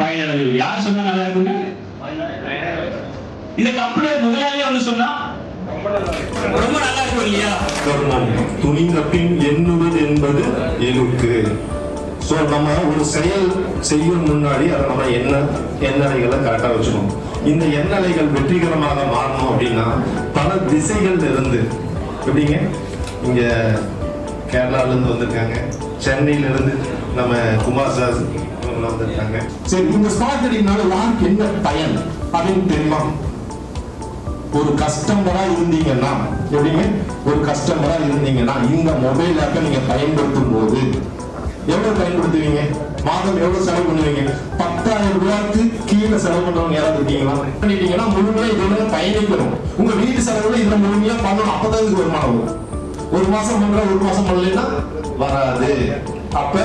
பயனடைவு யார் சொன்னா நல்லா இருக்குங்க? இதுக்கு அப்படியே முதலாளியே வந்து சொன்னா ரொம்ப நல்லா இருக்கும் இல்லையா? துணிந்த பின் எண்ணுவது என்பது எழுக்கு. ஸோ நம்ம ஒரு செயல் செய்யும் முன்னாடி அதை நம்ம எண்ணலைகளை கரெக்டாக வச்சுக்கணும். இந்த எண்ணலைகள் வெற்றிகரமாக மாறணும் அப்படின்னா பல திசைகள் இருந்து எப்படிங்க இங்க கேரளால இருந்து வந்திருக்காங்க, சென்னையில இருந்து நம்ம குமார் சார் வந்திருக்காங்க. சரி, இந்த ஸ்மார்ட் மீட்டிங்னால யாருக்கு என்ன பயன் அப்படின்னு தெரியுமா? ஒரு கஸ்டமரா இருந்தீங்கன்னா எப்படிங்க, ஒரு கஸ்டமரா இருந்தீங்கன்னா இந்த மொபைல் ஆப்பை நீங்க பயன்படுத்தும் போது எவ்வளவு பயன்படுத்துவீங்க? மாதம் எவ்வளவு செலவு பண்ணுவீங்க? 10,000 ரூபாய்க்கு கீழே செலவு பண்றவங்க யாராவது இருக்கீங்களா? பண்ணிட்டீங்கன்னா முழுமையா இதுல பயணிக்கணும். உங்க வீட்டு செலவுல இதுல முழுமையா பண்ணணும். அப்பதான் இதுக்கு வருமானம் வரும். ஒரு மாசம் பண்ற, ஒரு மாசம் பண்ணலைன்னா வராது. அப்ப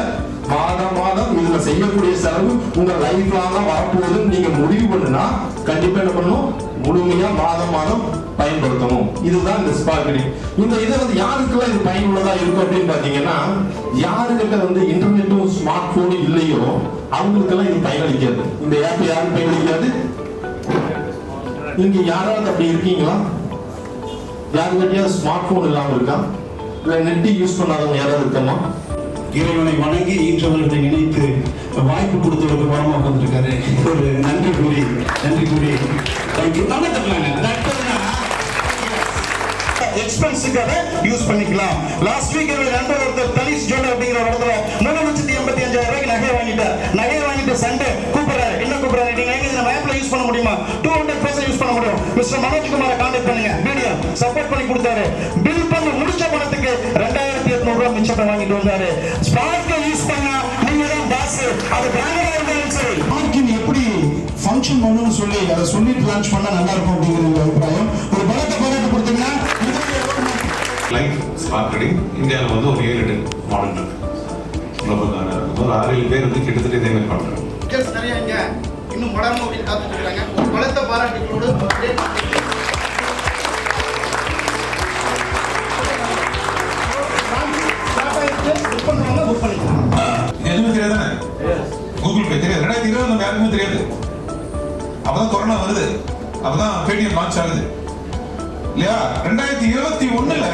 மாதம் இதுல செய்யக்கூடிய செலவு உங்க லைஃப் லாங்கா வரப்போகுதுன்னு நீங்க முடிவு பண்ணுனா கண்டிப்பா என்ன பண்ணணும்? முழுமையா மாதம் பயன்படுத்தணும். இதுதான் இந்த ஸ்பார்க்கிங். இந்த இதை வந்து யாருக்கெல்லாம் இது பயனுள்ளதா இருக்கும் அப்படின்னு பாத்தீங்கன்னா, யாருக்கிட்ட வந்து இன்டர்நெட்டும் ஸ்மார்ட் போனும் இல்லையோ அவங்களுக்கெல்லாம் இது பயனளிக்காது. இந்த ஆப் யாரும் பயனளிக்காது. நீங்க யாராவது அப்படி இருக்கீங்களா? யாருக்கிட்டயா ஸ்மார்ட் போன் இல்லாம இருக்கா? இல்ல நெட் யூஸ் பண்ணாதவங்க யாராவது இருக்கமா? இறைவனை வணங்கி ஈன்றவர்களை நினைத்து வாய்ப்பு கொடுத்தவருக்கு வரமா வந்திருக்காரு. ஒரு நன்றி கூறி எக்ஸ்பென்ஸுக்காக யூஸ் பண்ணிக்கலாம். லாஸ்ட் வீக் என்னோட நண்பர் ஒருத்தர் தலிஸ் ஜோன் அப்படிங்கிற இடத்துல 3,85,000 ரூபாய்க்கு நகை வாங்கிட்டு சண்டே கூப்பிடுறாரு. என்ன கூப்பிடுறாரு? நீங்க எங்க இந்த மேப்ல யூஸ் பண்ண முடியுமா? 200% யூஸ் பண்ண முடியும். மிஸ்டர் மனோஜ்குமாரை கான்டாக்ட் பண்ணுங்க. வீடியோ சப்போர்ட் பண்ணி கொடுத்தாரு. பில் பண்ணி முடிச்ச பணத்துக்கு 2,800 ரூபாய் மிச்சத்தை வாங்கிட்டு வந்தாரு. ஸ்பார்க்கை யூஸ் பண்ணா நீங்க தான் பாஸ். அது பிராண்டா இருந்தாலும் சரி. ஸ்பார்க்கிங் எப்படி ஃபங்க்ஷன் பண்ணணும்னு சொல்லி அதை சொல்லிட்டு லான்ச் பண்ணா நல்லா இருக்கும் அப்படிங்கிற அபிப்பிராயம். ஒரு பலத்தை பாராட்டு கொடுத்தீங்கன்னா லைஃப் ஸ்பார்க்கிங் இந்தியாவில் வந்து ஒரு 7-8 மாடல் இருக்கு. ஒரு 6-7 பேர் வந்து கிட்டத்தட்ட இதே மாதிரி பண்றாங்க. நிறைய இங்க இன்னும் மடமா அப்படின்னு காத்துட்டு இருக்காங்க. ஒரு பலத்தை பாராட்டுகளோடு எதுவுமே தெரியாதானே? கூகுள் பே தெரியாது. 2020 நம்ம யாருக்குமே தெரியாது. அப்பதான் கொரோனா வருது, அப்பதான் பேடிஎம் லான்ச் ஆகுது இல்லையா? 2021ல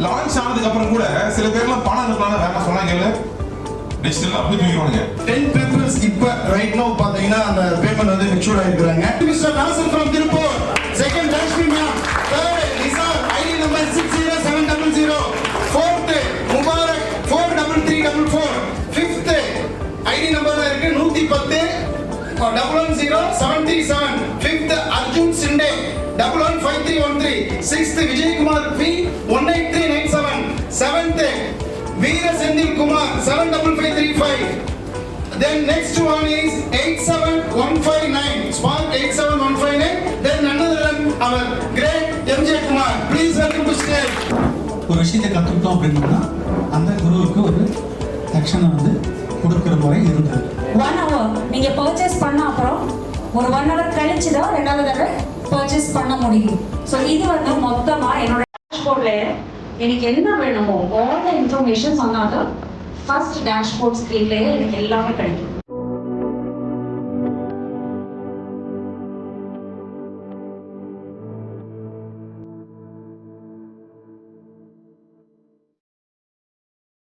லான்ச் ஆனதுக்கு அப்புறம் கூட சில பேர்லாம் பணம் அனுப்பலாம் வேணா சொன்னாங்க. டிஜிட்டல் அப்படி தூக்கிடுவாங்க. 10 பேப்பர்ஸ் இப்ப ரைட் நோ பாத்தீங்கன்னா அந்த பேப்பர் வந்து மெச்சூர் ஆயிருக்காங்க. Mister Nasar from Tiruppur, second Lakshmi ma'am, third Nisar ID number 60700, fourth Mubarak 43344, fifth ID நம்பர்ல இருக்கு 110 110 fifth Arjun Shinde 115313, sixth Vijayakumar B 18397, seventh Veera Senthil Kumar 75535. Then next one is 87159, Spark 87159. Then another one our great MJ Kumar. Please welcome to stage. ஒரு விஷயத்தை கற்றுக்கிட்டோம் அப்படின்னா அந்த குருவுக்கு ஒரு ஆக்ஷனை வந்து கொடுக்குற முறை இருந்தது. 1 hour நீங்க பர்ச்சேஸ் பண்ண அப்புறம் ஒரு 1 hour கழிச்சு தான் ரெண்டாவது தடவை பர்ச்சேஸ் பண்ண முடியும். ஸோ இது வந்து மொத்தமா என்னோட டேஷ்போர்ட்ல எனக்கு என்ன வேணுமோ ஆல் த இன்ஃபர்மேஷன் சொன்னாலும் ஃபர்ஸ்ட் டேஷ்போர்ட் ஸ்க்ரீன்லேயே எனக்கு எல்லாமே கிடைக்கும்.